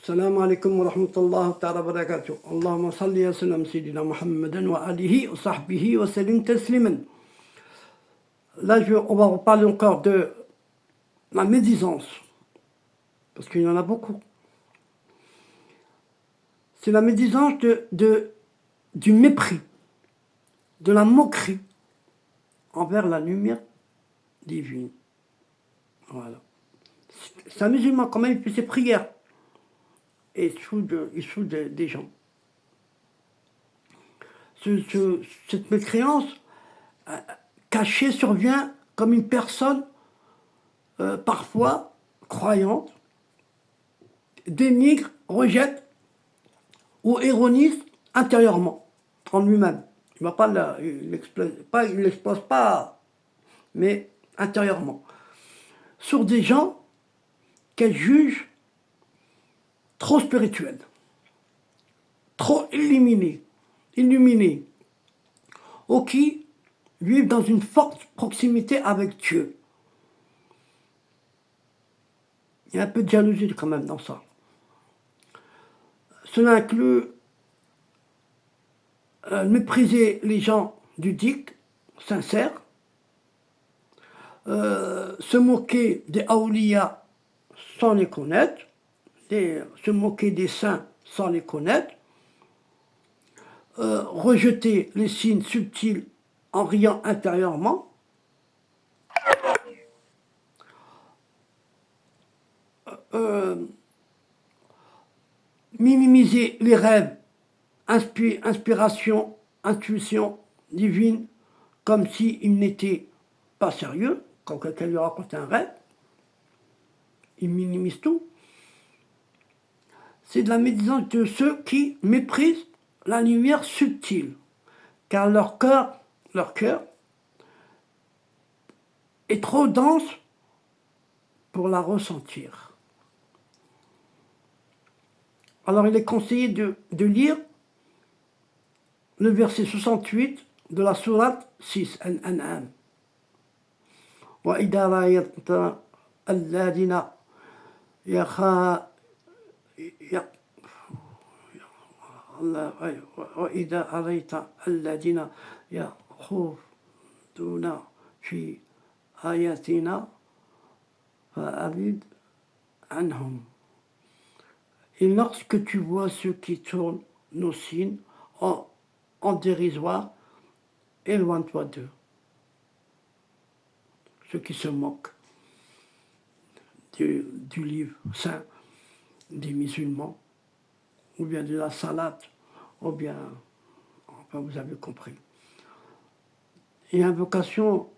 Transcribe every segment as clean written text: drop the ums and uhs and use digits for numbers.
السلام عليكم ورحمة الله تعالى وبركاته. اللهم صل وسلم سيدنا محمد وآله وصحبه وسلم تسليما. Là, on va reparler encore de la médisance, parce qu'il y en a beaucoup. C'est la médisance du mépris, de la moquerie envers la lumière divine. Voilà. C'est un musulman quand même, il fait ses prières. Et il soude des gens. Cette mécréance cachée survient comme une personne parfois croyante, dénigre, rejette ou ironise intérieurement en lui-même. Il ne l'expose pas, mais intérieurement. Sur des gens qu'elle juge trop spirituels, trop illuminés, ou qui vivent dans une forte proximité avec Dieu. Il y a un peu de jalousie quand même dans ça. Cela inclut mépriser les gens du dict, sincères, se moquer des awliya sans les connaître, se moquer des saints sans les connaître, rejeter les signes subtils en riant intérieurement, minimiser les rêves, inspiration, intuition divine, comme s'ils n'étaient pas sérieux. Quand quelqu'un lui raconte un rêve, il minimise tout. C'est de la médisance de ceux qui méprisent la lumière subtile, car leur cœur est trop dense pour la ressentir. Alors il est conseillé de lire le verset 68 de la sourate 6, Al-An'am. وَإِذَا رَأَيْتَ الَّذِينَ وإذا أريت الذين يخوضون في آياتنا فأعرض عنهم. Et lorsque tu vois ceux qui tournent nos signes en dérisoire, éloigne-toi d'eux. Ceux qui se moquent du livre saint des musulmans, ou bien de la salade, ou bien, enfin vous avez compris. Il y a une vocation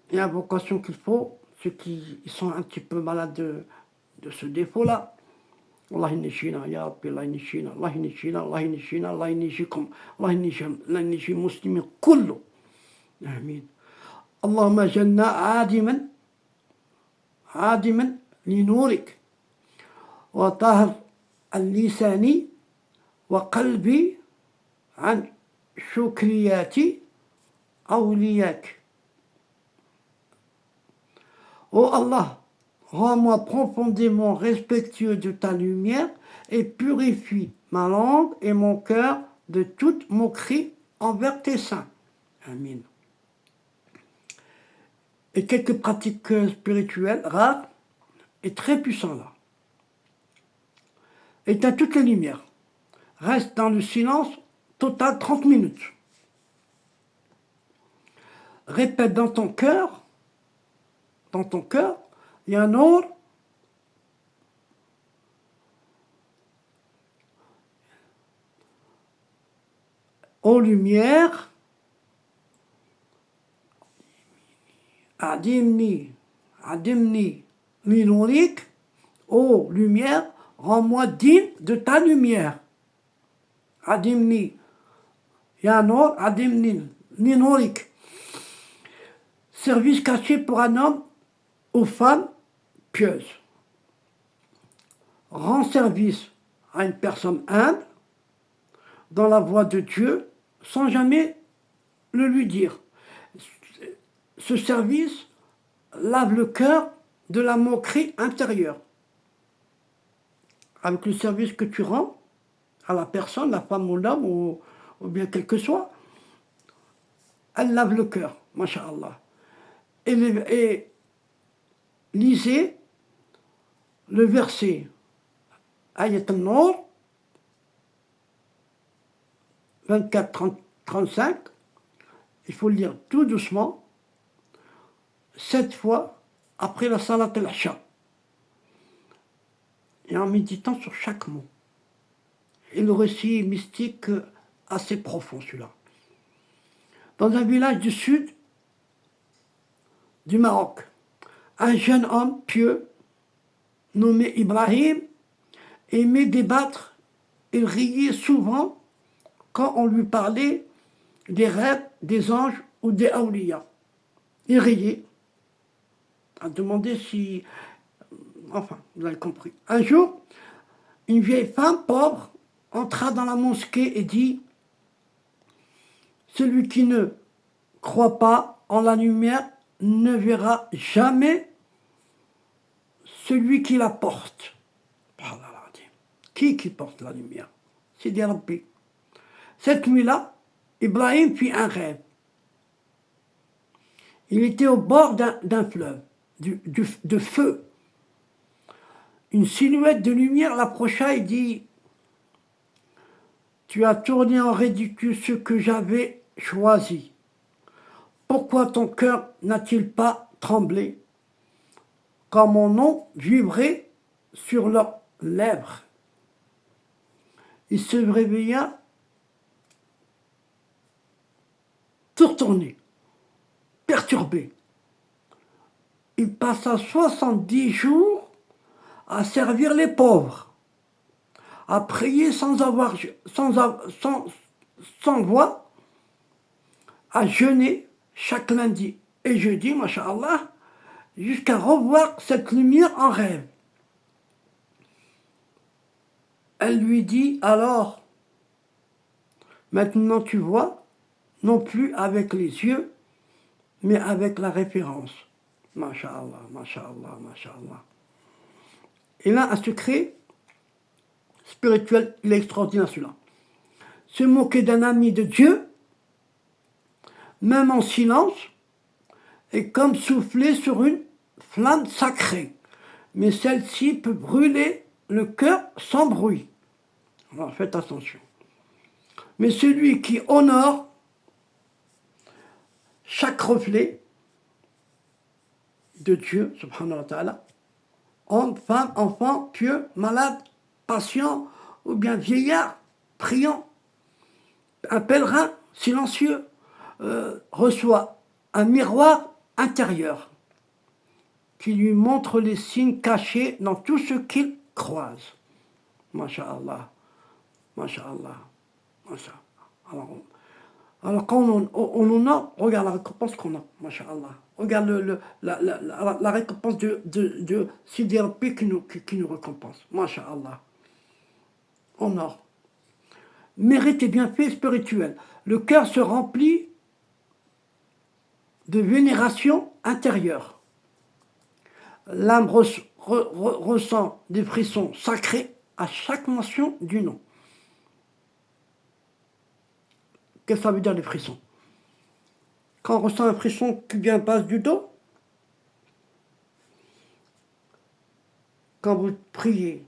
qu'il faut, ceux qui sont un petit peu malades de ce défaut-là. Allah inishina, ya Rabbi, Allah inishina, Allah inishina, Allah inishina, Allah inishikum, Allah inishi muslimin kullu. Amin. Allahumma janna عادما لنورك وطهر اللسان وقلبي عن شكريات أولياك. Oh Allah, rends-moi profondément respectueux de ta lumière et purifie ma langue et mon cœur de toute moquerie envers tes saints. Amin. Et quelques pratiques spirituelles rares et très puissantes là. Éteins toutes les lumières. Reste dans le silence total 30 minutes. Répète dans ton cœur, il y a un ordre. Ô lumière, adimni linurik, ô lumière, rends-moi digne de ta lumière. Adimni, il y a un ordre, adimni linurik. Service caché pour un homme ou femme pieuse. Rends service à une personne humble dans la voie de Dieu sans jamais le lui dire. Ce service lave le cœur de la moquerie intérieure. avec le service que tu rends à la personne, la femme ou l'homme, ou bien quel que soit, elle lave le cœur, masha'Allah. Et lisez le verset Ayat al-Nur 24-35, il faut le lire tout doucement, 7 fois après la salat al-Isha, et en méditant sur chaque mot. Et le récit mystique assez profond, celui-là. Dans un village du sud du Maroc, un jeune homme pieux nommé Ibrahim aimait débattre et riait souvent quand on lui parlait des rêves des anges ou des awliya. Il riait, a demandé si... Enfin, vous avez compris. Un jour, une vieille femme pauvre entra dans la mosquée et dit « Celui qui ne croit pas en la lumière ne verra jamais celui qui la porte. » Qui porte la lumière? C'est Sidi Rabbi. Cette nuit-là, Ibrahim fit un rêve. Il était au bord d'un fleuve, de feu. Une silhouette de lumière l'approcha et dit « Tu as tourné en ridicule ce que j'avais choisi. Pourquoi ton cœur n'a-t-il pas tremblé quand mon nom vibrait sur leurs lèvres ?» Il se réveilla tout retourné, perturbé. Il passa 70 jours à servir les pauvres, à prier sans voix, à jeûner chaque lundi et jeudi, masha'Allah, jusqu'à revoir cette lumière en rêve. Elle lui dit alors, maintenant tu vois, non plus avec les yeux, mais avec la référence. Masha'Allah, masha'Allah, masha'Allah. Il a un secret spirituel, il est extraordinaire celui-là. Se moquer d'un ami de Dieu, même en silence, est comme souffler sur une flamme sacrée. Mais celle-ci peut brûler le cœur sans bruit. Alors faites attention. Mais celui qui honore chaque reflet de Dieu, subhanahu wa ta'ala, homme, femme, enfant, pieux, malade, patient, ou bien vieillard, priant, un pèlerin silencieux, reçoit un miroir intérieur qui lui montre les signes cachés dans tout ce qu'il croise. Masha'Allah, masha'Allah, masha'Allah. Alors quand on honore, regarde la récompense qu'on a, masha'Allah. Regarde la récompense de Sidi Rabbi qui nous récompense, masha'Allah. Honore. Mérite et bienfaits spirituels. Le cœur se remplit de vénération intérieure. L'âme ressent des frissons sacrés à chaque mention du nom. Qu'est-ce que ça veut dire, les frissons? Quand on ressent un frisson qui vient base du dos, quand vous priez,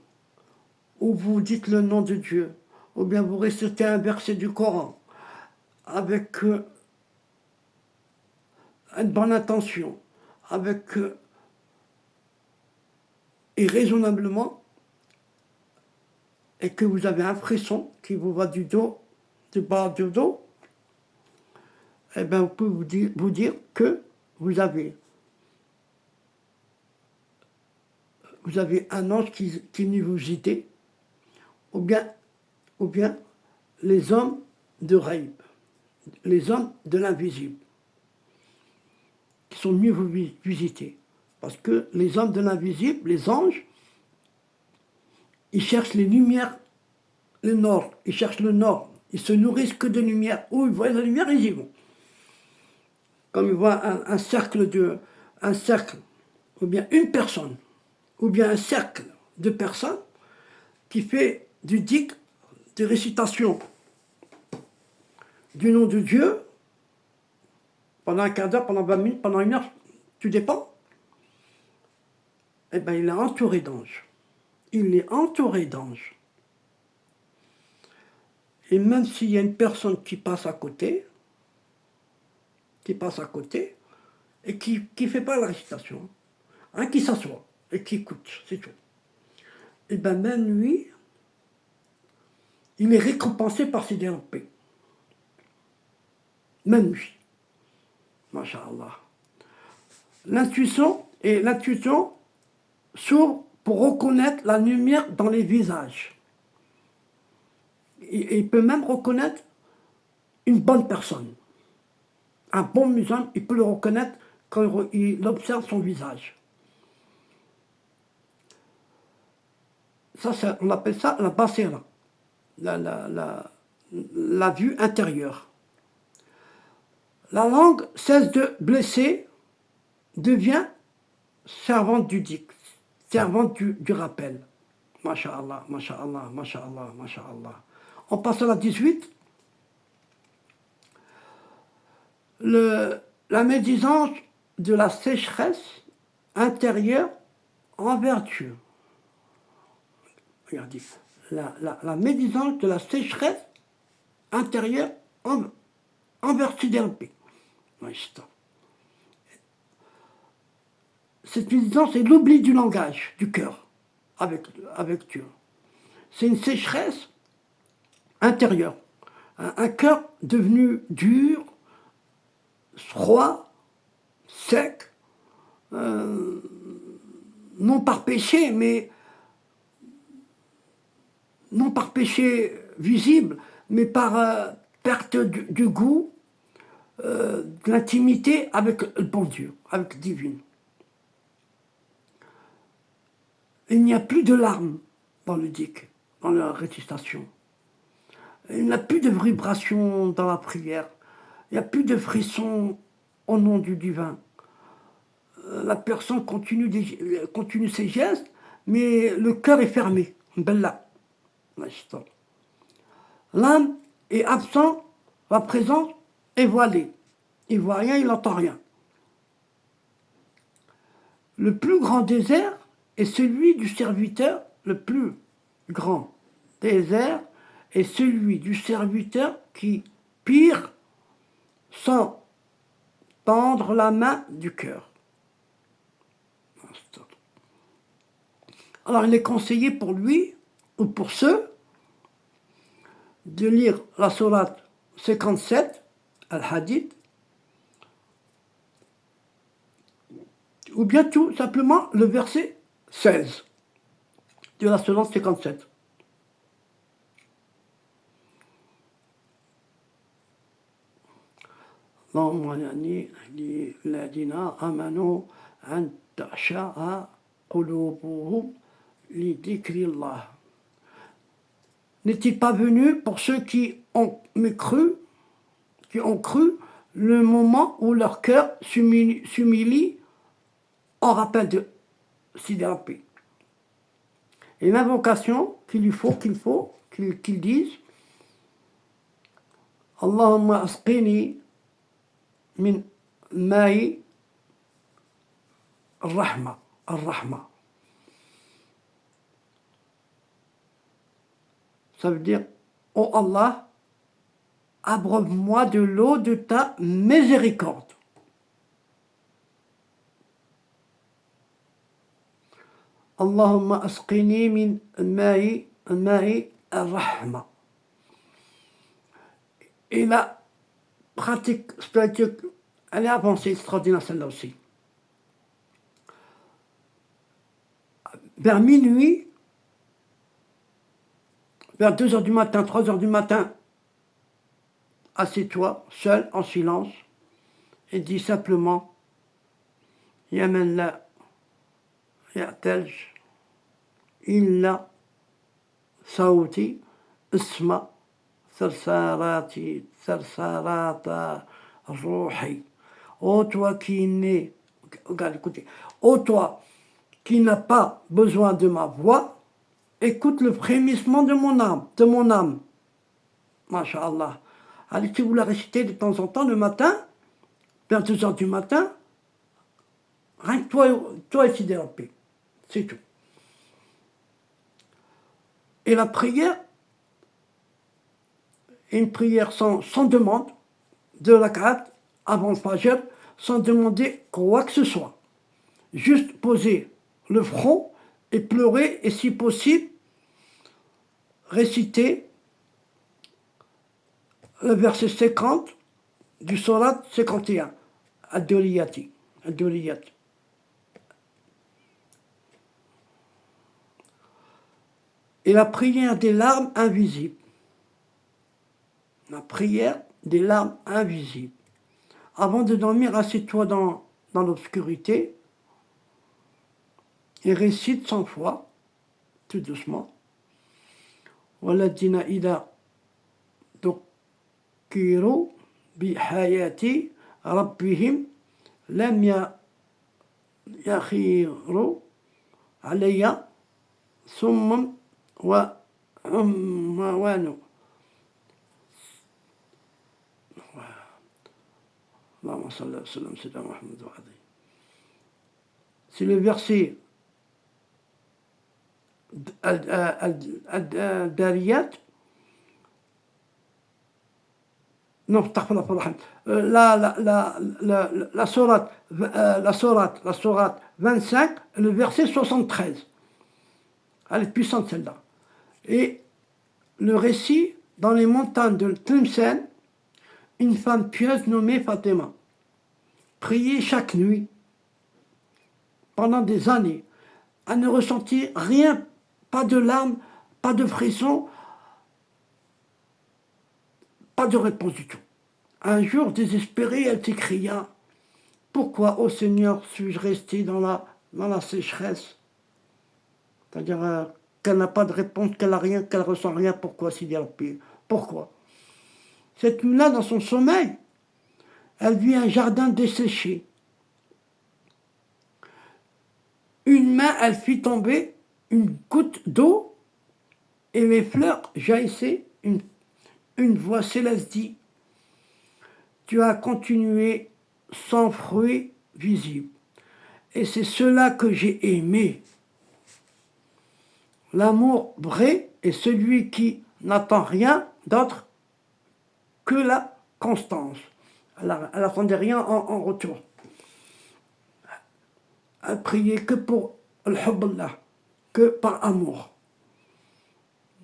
ou vous dites le nom de Dieu, ou bien vous récitez un verset du Coran, avec une bonne intention, avec et raisonnablement, et que vous avez un frisson qui vous va du dos, du bas du dos, eh bien, vous pouvez vous dire que vous avez un ange qui vient vous visiter, ou bien les hommes de Raïb, les hommes de l'invisible, qui sont venus vous visiter. Parce que les hommes de l'invisible, les anges, ils cherchent les lumières, le nord, ils cherchent le nord, ils se nourrissent que de lumière. Où ils voient la lumière, ils y vont. Comme ils voient un cercle, ou bien une personne, ou bien un cercle de personnes qui fait du dhikr, de récitation du nom de Dieu, pendant un quart d'heure, pendant 20 minutes, pendant une heure, tu dépends, eh bien il est entouré d'anges. Il est entouré d'anges. Et même s'il y a une personne qui passe à côté, et qui ne fait pas la récitation, hein, qui s'assoit et qui écoute, c'est tout. Et bien même lui, il est récompensé par ses DLP. Même lui. Masha'Allah. L'intuition s'ouvre pour reconnaître la lumière dans les visages. Il peut même reconnaître une bonne personne. Un bon musulman, il peut le reconnaître quand il observe son visage. Ça, on appelle ça la basira, la vue intérieure. La langue cesse de blesser, devient servante du dhikr, servante du rappel. Masha'Allah, masha'Allah, masha'Allah, masha'Allah. On passe à la 18. La médisance de la sécheresse intérieure envers Dieu. Regardez, la médisance de la sécheresse intérieure envers Siderpé. Cette médisance, c'est l'oubli du langage, du cœur, avec Dieu. C'est une sécheresse intérieure. Un cœur devenu dur, froid, sec, non par péché, mais non par péché visible, mais par perte du goût, de l'intimité avec le bon Dieu, avec le divin. Il n'y a plus de larmes dans le dhikr, dans la récitation. Il n'y a plus de vibrations dans la prière. Il n'y a plus de frissons au nom du divin. La personne continue ses gestes, mais le cœur est fermé. Bella. L'âme est absente, la présence est voilée. Il ne voit rien, il n'entend rien. Le plus grand désert est celui du serviteur, le plus grand désert est celui du serviteur qui pire sans tendre la main du cœur. Alors il est conseillé pour lui, ou pour ceux, de lire la sourate 57, Al-Hadith, ou bien tout simplement le verset 16 de la sourate 57. اللهم يعني للذين آمنوا أن تخشع قلوبهم لذكر الله. N'est-il pas venu pour ceux qui ont cru, le moment où leur cœur s'humilie en rappel de Siderpé. Et l'invocation qu'il dise, Allahumma asqini min ma'i ar-rahma. Ça veut dire, oh Allah, abreuve-moi de l'eau de ta miséricorde. Allahumma asqini min ma'i ar-rahma. Et la pratique spirituelle, elle est avancée, extraordinaire celle-là aussi. Vers minuit, vers 2h du matin, 3h du matin, assieds-toi, seul, en silence, et dis simplement Ya man la ya'taj illa sawti isma sarsarata ruhi. Ô toi qui n'es, regarde, écoutez, ô toi qui n'as pas besoin de ma voix, écoute le frémissement de mon âme. Masha'Allah. Allez, si vous la récitez de temps en temps le matin, vers 2 heures du matin, rien que toi et Sidi Rabbi. C'est tout. Et la prière, une prière sans demande, de rakat avant le fajr, sans demander quoi que ce soit. Juste poser le front et pleurer, et si possible, réciter le verset 50 du Surat 51, Ad-Duriyat. Et la prière des larmes invisibles. La prière des larmes invisibles. Avant de dormir, assieds-toi dans l'obscurité et récite 100 fois, tout doucement. وَالَّذِينَ إِذَا ذُكِّرُوا بِحَيَاةِ رَبِّهِمْ لَمْ يَخِرُّوا عَلَيْهَا صُمًّا وَعُمْيَانًا. C'est le verset Dariyat. Non, la sourate 25, le verset 73. Elle est puissante celle-là. Et le récit dans les montagnes de Tlemcen, une femme pieuse nommée Fatima priait chaque nuit pendant des années. Elle ne ressentit rien, pas de larmes, pas de frissons, pas de réponse du tout. Un jour, désespérée, elle s'écria: pourquoi, ô Seigneur, suis-je restée dans la sécheresse? C'est-à-dire qu'elle n'a pas de réponse, qu'elle n'a rien, qu'elle ne ressent rien. Pourquoi, Sidi Rabbi? Pourquoi? Cette nuit-là, dans son sommeil, elle vit un jardin desséché. Une main, elle fit tomber une goutte d'eau et les fleurs jaillissaient. Une voix céleste dit: tu as continué sans fruit visible. Et c'est cela que j'ai aimé. L'amour vrai est celui qui n'attend rien d'autre que la constance. Elle n'attendait rien en retour. Elle priait que pour al-hubballah, que par amour.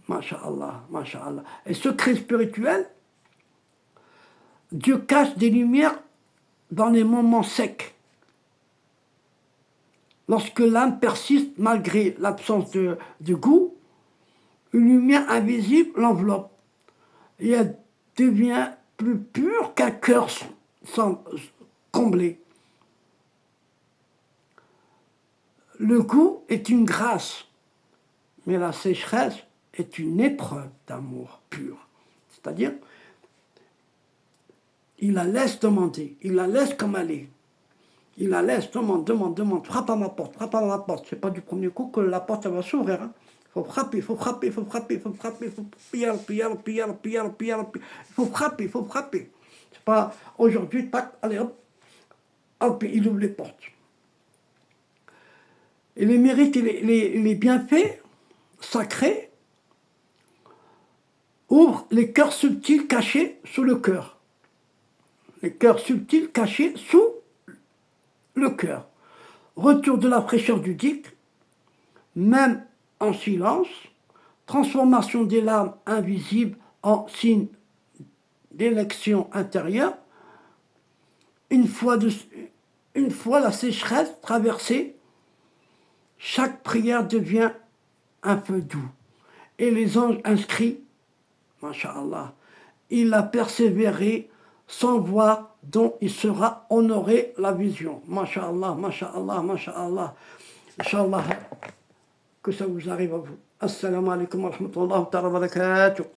Masha'Allah, masha'Allah. Et secret spirituel, Dieu cache des lumières dans les moments secs. Lorsque l'âme persiste malgré l'absence de goût, une lumière invisible l'enveloppe et elle devient plus pure qu'un cœur sans comblé. Le goût est une grâce, mais la sécheresse est une épreuve d'amour pur. C'est-à-dire, il la laisse demander, il la laisse comme elle est. Il la laisse, demande, frappe à ma porte. C'est pas du premier coup que la porte va s'ouvrir. Hein. Il faut frapper. Il faut prier. Il faut frapper. C'est pas aujourd'hui, tac, allez hop, il ouvre les portes. Et les mérites et les bienfaits sacrés ouvrent les cœurs subtils cachés sous le cœur. Les cœurs subtils cachés sous le cœur. Retour de la fraîcheur du dhikr, même en silence, transformation des larmes invisibles en signe d'élection intérieure. Une fois la sécheresse traversée, chaque prière devient un peu doux. Et les anges inscrits, masha'Allah, il a persévéré sans voir dont il sera honoré la vision. Masha'Allah, masha'Allah, masha'Allah. Inch'Allah, que ça vous arrive à vous. Assalamu alaikum wa rahmatullahi wa barakatuh.